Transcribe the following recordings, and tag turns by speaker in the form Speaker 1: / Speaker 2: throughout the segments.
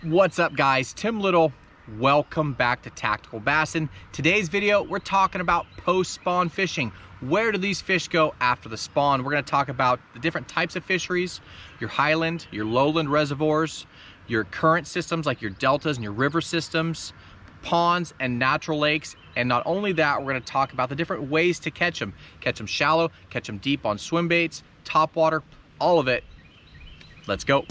Speaker 1: What's up, guys? Tim Little. Welcome back to Tactical Bassin. Today's video, we're talking about post-spawn fishing. Where do these fish go after the spawn? We're going to talk about the different types of fisheries, your highland, your lowland reservoirs, your current systems like your deltas and your river systems, ponds and natural lakes. And not only that, we're going to talk about the different ways to catch them. Catch them shallow, catch them deep on swim baits, top water, all of it. Let's go.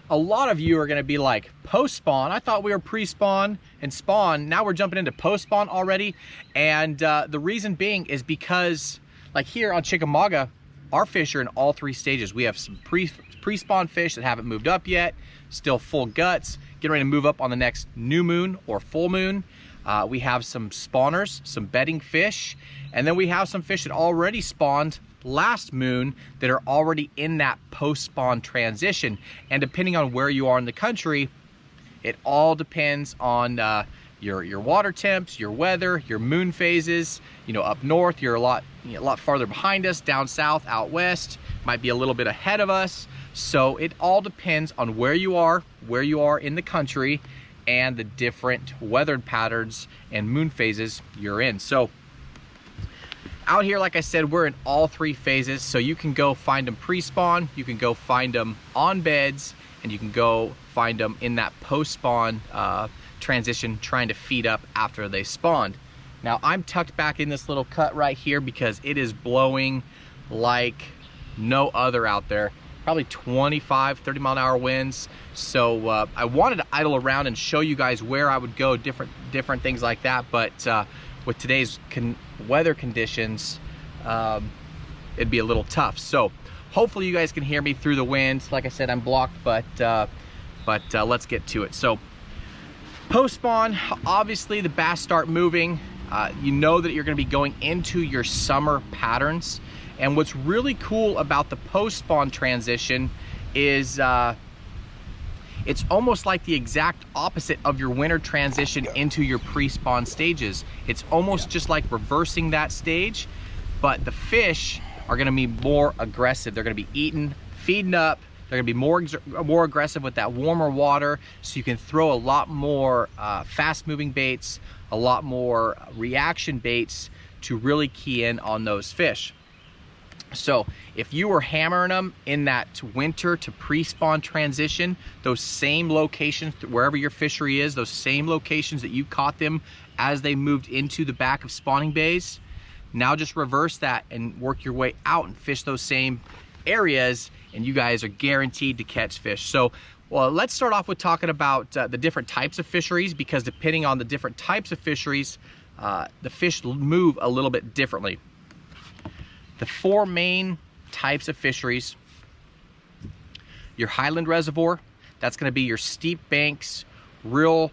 Speaker 1: A lot of you are going to be like, post-spawn? I thought we were pre-spawn and spawn. Now we're jumping into post-spawn already. And the reason being is because, like here on Chickamauga, our fish are in all three stages. We have some pre-spawn fish that haven't moved up yet, still full guts, getting ready to move up on the next new moon or full moon. We have some spawners, some bedding fish, and then we have some fish that already spawned last moon that are already in that post-spawn transition. And depending on where you are in the country, it all depends on your water temps, your weather, your moon phases. You know, up north you're a lot farther behind us. Down south, out west, might be a little bit ahead of us. So it all depends on where you are in the country, and the different weather patterns and moon phases you're in. So out here, like I said, we're in all three phases. So you can go find them pre-spawn, you can go find them on beds, and you can go find them in that post-spawn transition, trying to feed up after they spawned. Now I'm tucked back in this little cut right here because it is blowing like no other out there. Probably 25, 30 mile an hour winds. So I wanted to idle around and show you guys where I would go, different things like that. But with today's weather conditions, it'd be a little tough. So hopefully you guys can hear me through the wind. Like I said, I'm blocked, but let's get to it. So post-spawn, obviously the bass start moving. You know that you're gonna be going into your summer patterns. And what's really cool about the post-spawn transition is it's almost like the exact opposite of your winter transition into your pre-spawn stages. It's almost just like reversing that stage, but the fish are gonna be more aggressive. They're gonna be eating, feeding up. They're gonna be more aggressive with that warmer water, so you can throw a lot more fast-moving baits, a lot more reaction baits to really key in on those fish. So if you were hammering them in that winter to pre-spawn transition, those same locations, wherever your fishery is, those same locations that you caught them as they moved into the back of spawning bays, now just reverse that and work your way out and fish those same areas, and you guys are guaranteed to catch fish. So, well, let's start off with talking about the different types of fisheries, because depending on the different types of fisheries, the fish move a little bit differently. The four main types of fisheries: your Highland Reservoir, that's gonna be your steep banks, real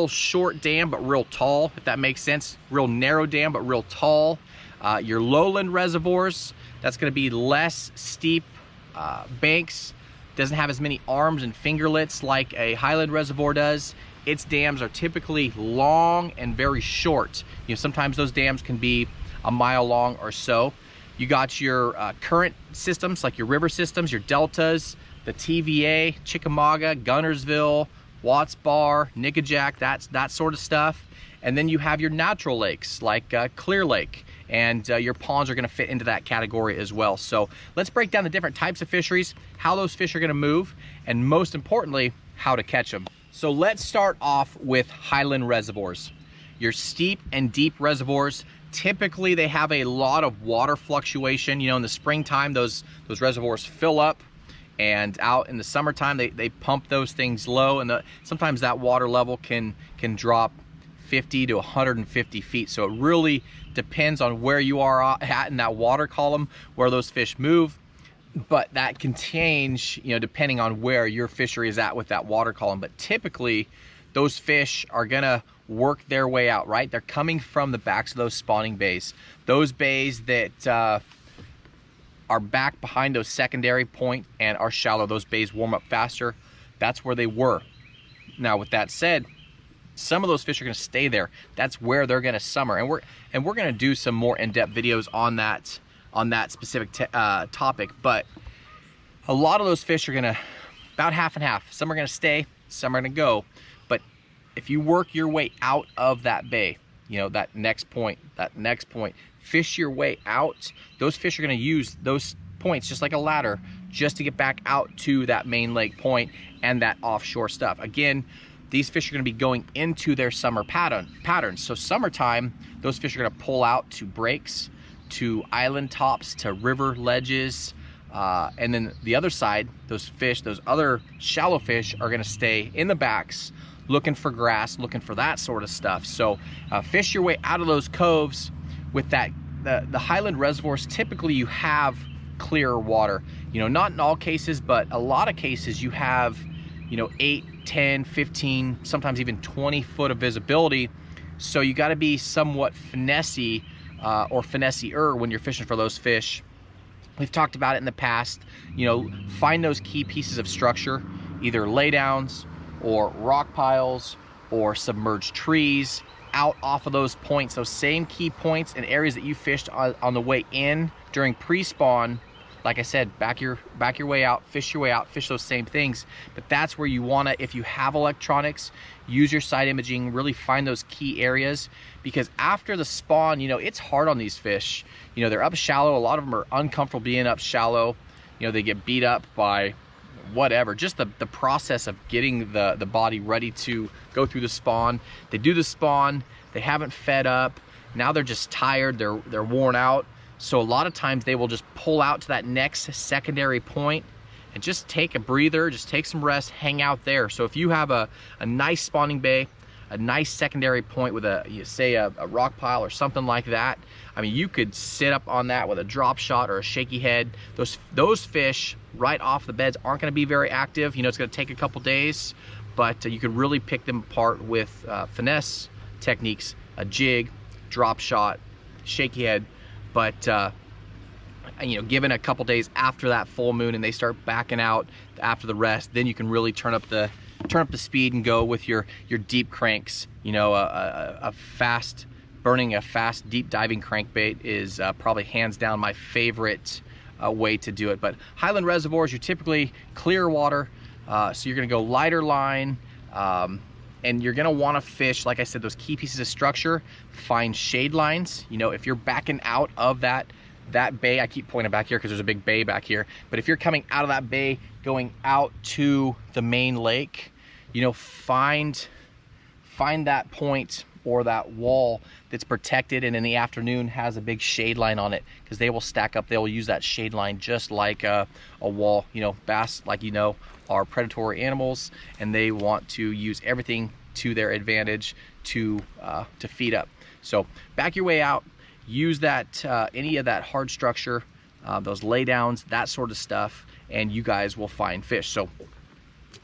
Speaker 1: short dam, but real tall, if that makes sense. Real narrow dam, but real tall. Your lowland reservoirs, that's gonna be less steep banks, doesn't have as many arms and fingerlets like a Highland Reservoir does. Its dams are typically long and very short. You know, sometimes those dams can be a mile long or so. You got your current systems, like your river systems, your deltas, the TVA, Chickamauga, Gunnersville, Watts Bar, Nickajack, that sort of stuff. And then you have your natural lakes, like Clear Lake, and your ponds are gonna fit into that category as well. So let's break down the different types of fisheries, how those fish are gonna move, and most importantly, how to catch them. So let's start off with Highland Reservoirs. Your steep and deep reservoirs, typically they have a lot of water fluctuation. You know, in the springtime, those reservoirs fill up, and out in the summertime, they pump those things low, and sometimes that water level can drop 50 to 150 feet. So it really depends on where you are at in that water column, where those fish move. But that can change, you know, depending on where your fishery is at with that water column. But typically, those fish are gonna work their way out, right? They're coming from the backs of those spawning bays. Those bays that are back behind those secondary point and are shallow, those bays warm up faster. That's where they were. Now, with that said, some of those fish are gonna stay there. That's where they're gonna summer. And we're gonna do some more in-depth videos on that on that specific topic, but a lot of those fish are gonna, about half and half. Some are gonna stay, some are gonna go. But if you work your way out of that bay, you know, that next point, fish your way out, those fish are gonna use those points just like a ladder just to get back out to that main lake point and that offshore stuff. Again, these fish are gonna be going into their summer patterns. So summertime, those fish are gonna pull out to breaks, to island tops, to river ledges, and then the other side, those fish, those other shallow fish are gonna stay in the backs, looking for grass, looking for that sort of stuff. So fish your way out of those coves with that. The Highland Reservoirs, typically you have clearer water. You know, not in all cases, but a lot of cases you have, you know, 8, 10, 15, sometimes even 20 foot of visibility. So you gotta be somewhat finessey or finessier when you're fishing for those fish. We've talked about it in the past. You know, find those key pieces of structure, either laydowns or rock piles or submerged trees out off of those points, those same key points and areas that you fished on the way in during pre-spawn. Like I said, back your way out, fish your way out, fish those same things. But that's where you wanna, if you have electronics, use your side imaging, really find those key areas, because after the spawn, you know, it's hard on these fish. You know, they're up shallow. A lot of them are uncomfortable being up shallow. You know, they get beat up by whatever, just the process of getting the body ready to go through the spawn. They do the spawn, they haven't fed up, now they're just tired, they're worn out. So a lot of times they will just pull out to that next secondary point and just take a breather, just take some rest, hang out there. So if you have a nice spawning bay, a nice secondary point with say a rock pile or something like that, I mean, you could sit up on that with a drop shot or a shaky head. Those fish right off the beds aren't gonna be very active. You know, it's gonna take a couple days, but you could really pick them apart with finesse techniques, a jig, drop shot, shaky head. But you know, given a couple days after that full moon and they start backing out after the rest, then you can really turn up the speed and go with your deep cranks. You know, burning a fast deep diving crankbait is probably hands down my favorite way to do it. But Highland Reservoirs, you're typically clear water, so you're gonna go lighter line, and you're gonna wanna fish, like I said, those key pieces of structure. Find shade lines. You know, if you're backing out of that bay, I keep pointing back here because there's a big bay back here, but if you're coming out of that bay, going out to the main lake, you know, find that point or that wall that's protected and in the afternoon has a big shade line on it, because they will stack up, they will use that shade line just like a wall. You know, bass, like you know, are predatory animals and they want to use everything to their advantage to feed up. So back your way out, use that any of that hard structure, those laydowns, that sort of stuff, and you guys will find fish. So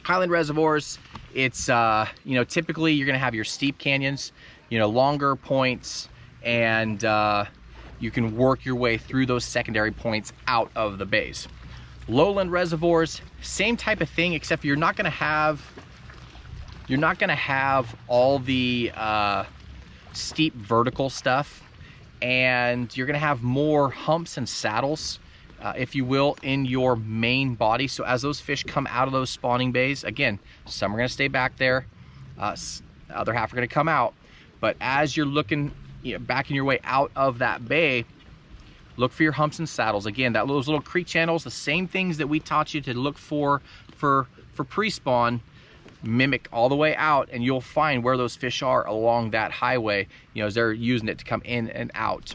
Speaker 1: Highland Reservoirs, it's you know, typically you're gonna have your steep canyons, you know, longer points, and you can work your way through those secondary points out of the bays. Lowland Reservoirs, same type of thing, except you're not gonna have all the steep vertical stuff, and you're gonna have more humps and saddles, if you will, in your main body. So as those fish come out of those spawning bays, again, some are gonna stay back there, the other half are gonna come out. But as you're looking, you know, backing your way out of that bay, look for your humps and saddles. Again, those little creek channels, the same things that we taught you to look for pre-spawn, mimic all the way out, and you'll find where those fish are along that highway, you know, as they're using it to come in and out.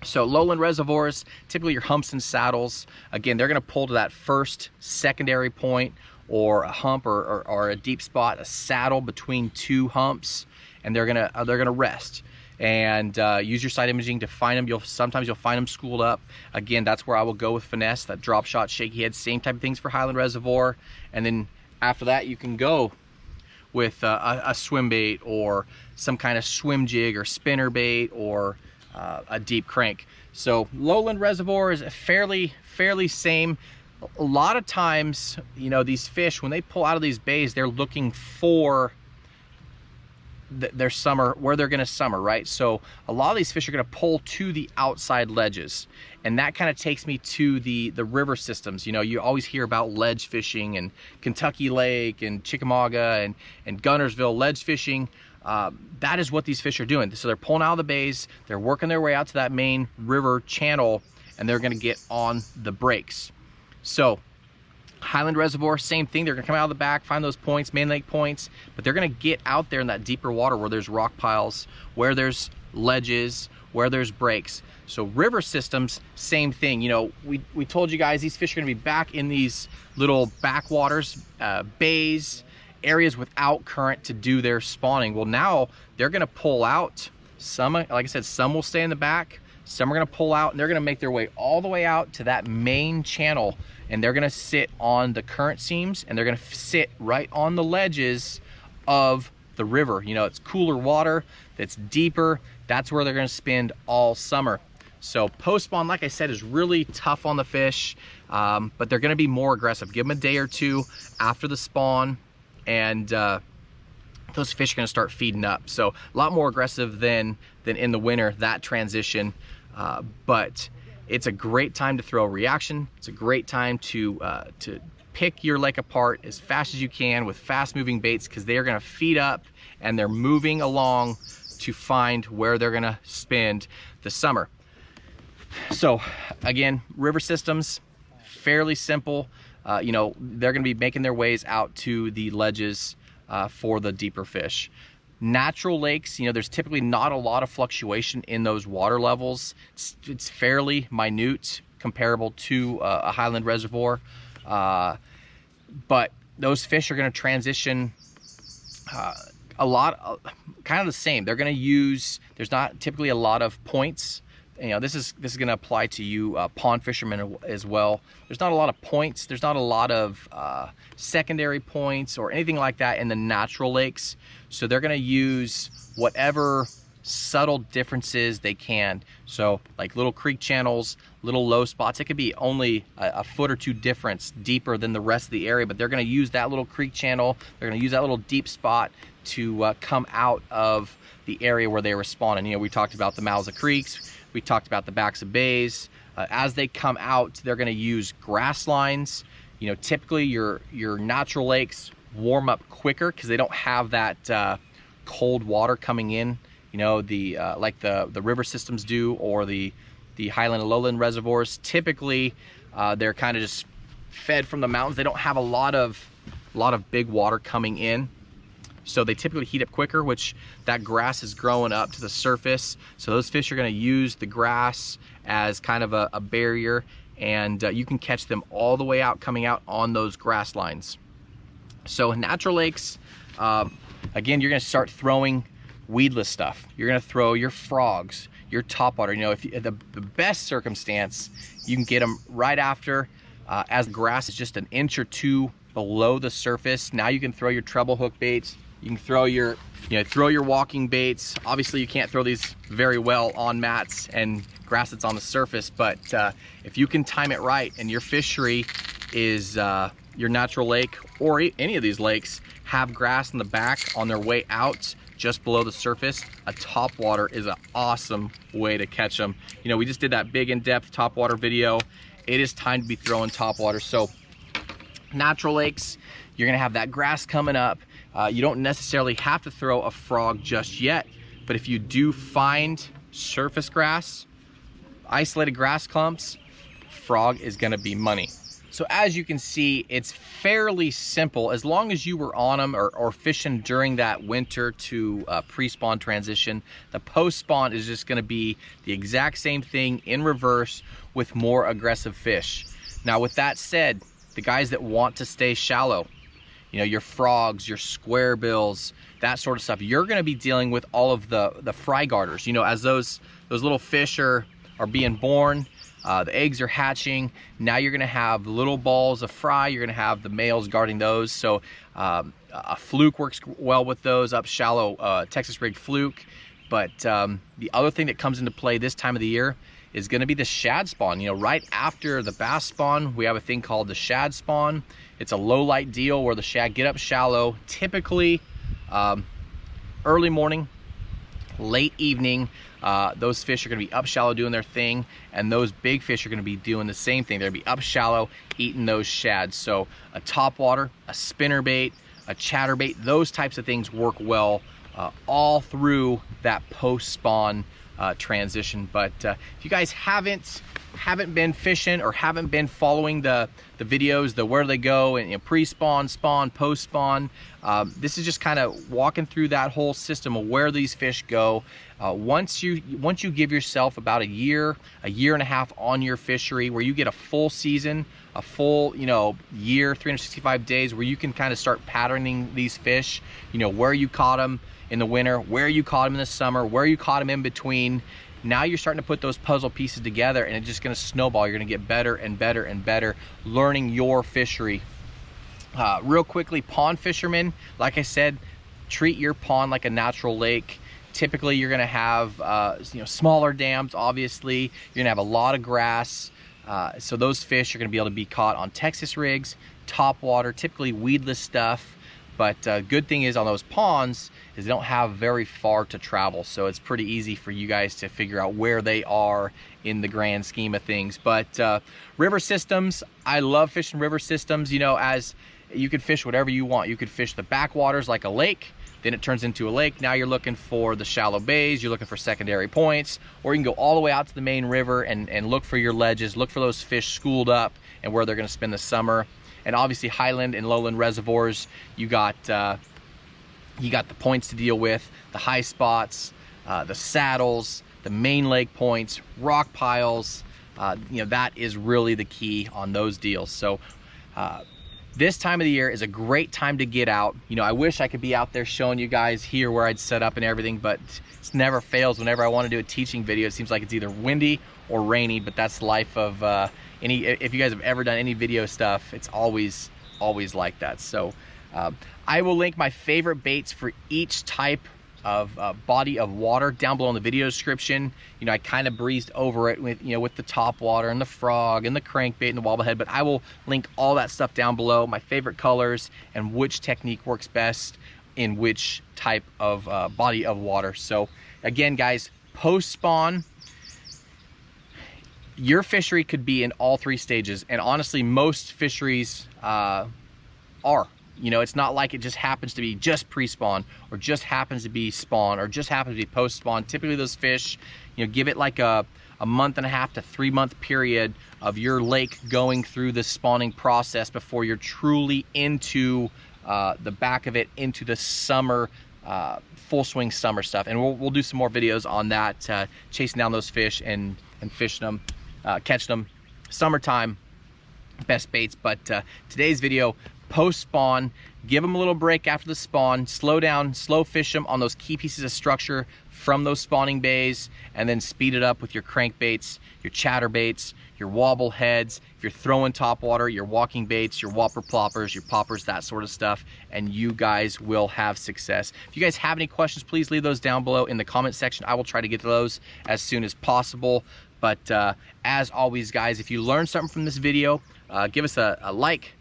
Speaker 1: So lowland reservoirs, typically your humps and saddles, again, they're gonna pull to that first secondary point or a hump or a deep spot, a saddle between two humps, and they're gonna rest. And use your side imaging to find them. Sometimes you'll find them schooled up. Again, that's where I will go with finesse, that drop shot, shaky head, same type of things for Highland Reservoir. And then after that, you can go with a swim bait or some kind of swim jig or spinner bait or a deep crank. So lowland reservoir is fairly same. A lot of times, you know, these fish, when they pull out of these bays, they're looking for their summer, where they're gonna summer, right? So a lot of these fish are gonna pull to the outside ledges. And that kind of takes me to the river systems. You know, you always hear about ledge fishing and Kentucky Lake and Chickamauga and Gunnersville ledge fishing. That is what these fish are doing. So they're pulling out of the bays, they're working their way out to that main river channel, and they're gonna get on the breaks. So Highland Reservoir, same thing. They're gonna come out of the back, find those points, main lake points, but they're gonna get out there in that deeper water where there's rock piles, where there's ledges, where there's breaks. So river systems, same thing. You know, we told you guys these fish are gonna be back in these little backwaters, bays, areas without current to do their spawning. Well, now they're gonna pull out. Some, like I said, some will stay in the back, some are gonna pull out, and they're gonna make their way all the way out to that main channel, and they're gonna sit on the current seams, and they're gonna sit right on the ledges of the river. You know, it's cooler water, that's deeper, that's where they're gonna spend all summer. So post spawn, like I said, is really tough on the fish, but they're gonna be more aggressive. Give them a day or two after the spawn, and those fish are gonna start feeding up. So a lot more aggressive than in the winter, that transition. But it's a great time to throw a reaction. It's a great time to pick your lake apart as fast as you can with fast moving baits, because they are gonna feed up and they're moving along to find where they're gonna spend the summer. So again, river systems, fairly simple. You know, they're gonna be making their ways out to the ledges for the deeper fish. Natural lakes, you know, there's typically not a lot of fluctuation in those water levels. It's fairly minute, comparable to a Highland Reservoir. But those fish are gonna transition a lot, kind of the same. They're gonna use, there's not typically a lot of points. You know, this is gonna apply to you pond fishermen as well. There's not a lot of points. There's not a lot of secondary points or anything like that in the natural lakes. So they're gonna use whatever subtle differences they can. So like little creek channels, little low spots. It could be only a foot or two difference deeper than the rest of the area, but they're gonna use that little creek channel. They're gonna use that little deep spot to come out of the area where they were spawning. You know, we talked about the mouths of creeks. We talked about the backs of bays. As they come out, they're gonna use grass lines. You know, typically your natural lakes warm up quicker because they don't have that cold water coming in, you know, like the river systems do, or the Highland and Lowland reservoirs. Typically, they're kind of just fed from the mountains. They don't have a lot of big water coming in. So they typically heat up quicker, which that grass is growing up to the surface. So those fish are gonna use the grass as kind of a barrier, and you can catch them all the way out, coming out on those grass lines. So in natural lakes, again, you're gonna start throwing weedless stuff. You're gonna throw your frogs, your topwater. You know, if the best circumstance, you can get them right after, as the grass is just an inch or two below the surface. Now you can throw your treble hook baits. You can throw your, throw your walking baits. Obviously you can't throw these very well on mats and grass that's on the surface, but if you can time it right and your fishery is, your natural lake or any of these lakes have grass in the back on their way out just below the surface, a topwater is an awesome way to catch them. You know, we just did that big in-depth topwater video. It is time to be throwing topwater. So natural lakes, you're gonna have that grass coming up. You don't necessarily have to throw a frog just yet, but if you do find surface grass, isolated grass clumps, frog is gonna be money. So as you can see, it's fairly simple. As long as you were on them or fishing during that winter to pre-spawn transition, the post-spawn is just gonna be the exact same thing in reverse with more aggressive fish. Now with that said, the guys that want to stay shallow, you know, your frogs, your square bills, that sort of stuff, you're gonna be dealing with all of the fry garters. You know, as those little fish are being born, the eggs are hatching, now you're gonna have little balls of fry, you're gonna have the males guarding those. So a fluke works well with those, up shallow Texas rigged fluke. But the other thing that comes into play this time of the year is gonna be the shad spawn. You know, right after the bass spawn, we have a thing called the shad spawn. It's a low light deal where the shad get up shallow. Typically, early morning, late evening, those fish are going to be up shallow doing their thing, and those big fish are going to be doing the same thing. They're going to be up shallow eating those shads. So a topwater, a spinnerbait, a chatterbait, those types of things work well all through that post-spawn transition. But if you guys haven't been fishing or haven't been following the videos, the where they go, and pre-spawn, spawn, post-spawn, this is just kind of walking through that whole system of where these fish go. Once you give yourself about a year and a half on your fishery, where you get a full season, a full year, 365 days, where you can kind of start patterning these fish, where you caught them in the winter, where you caught them in the summer, where you caught them in between. Now you're starting to put those puzzle pieces together, and it's just going to snowball. You're going to get better and better and better learning your fishery. Real quickly, pond fishermen, like I said, treat your pond like a natural lake. Typically, you're going to have smaller dams. Obviously, you're going to have a lot of grass. So those fish are going to be able to be caught on Texas rigs, top water, typically weedless stuff. But good thing is on those ponds is they don't have very far to travel, so it's pretty easy for you guys to figure out where they are in the grand scheme of things. But river systems, I love fishing river systems. As you could fish whatever you want. You could fish the backwaters like a lake, then it turns into a lake. Now you're looking for the shallow bays, you're looking for secondary points, or you can go all the way out to the main river and look for your ledges, look for those fish schooled up and where they're going to spend the summer. And obviously Highland and lowland reservoirs, you got the points to deal with, the high spots, the saddles, the main lake points, rock piles. That is really the key on those deals. So this time of the year is a great time to get out. I wish I could be out there showing you guys here where I'd set up and everything, but it never fails. Whenever I want to do a teaching video, it seems like it's either windy or rainy, but that's the life of if you guys have ever done any video stuff, it's always like that. So I will link my favorite baits for each type of body of water down below in the video description. I kind of breezed over it with with the top water and the frog and the crankbait and the wobblehead, but I will link all that stuff down below, my favorite colors and which technique works best in which type of body of water. So again, guys, post spawn, your fishery could be in all three stages, and honestly most fisheries are. It's not like it just happens to be just pre-spawn or just happens to be spawn or just happens to be post-spawn. Typically those fish, give it like a month and a half to 3 month period of your lake going through the spawning process before you're truly into the back of it, into the summer, full swing summer stuff. And we'll do some more videos on that, chasing down those fish and fishing them, catching them. Summertime, best baits. But today's video, post-spawn, give them a little break after the spawn, slow down, slow fish them on those key pieces of structure from those spawning bays, and then speed it up with your crankbaits, your chatterbaits, your wobble heads, if you're throwing topwater, your walking baits, your whopper ploppers, your poppers, that sort of stuff, and you guys will have success. If you guys have any questions, please leave those down below in the comment section. I will try to get to those as soon as possible. But as always, guys, if you learned something from this video, give us a like,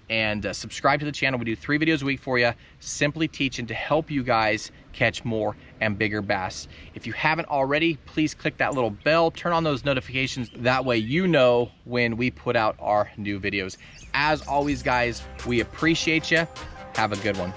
Speaker 1: and subscribe to the channel. We do 3 videos a week for you, simply teaching to help you guys catch more and bigger bass. If you haven't already, please click that little bell, turn on those notifications. That way you know when we put out our new videos. As always, guys, we appreciate you. Have a good one.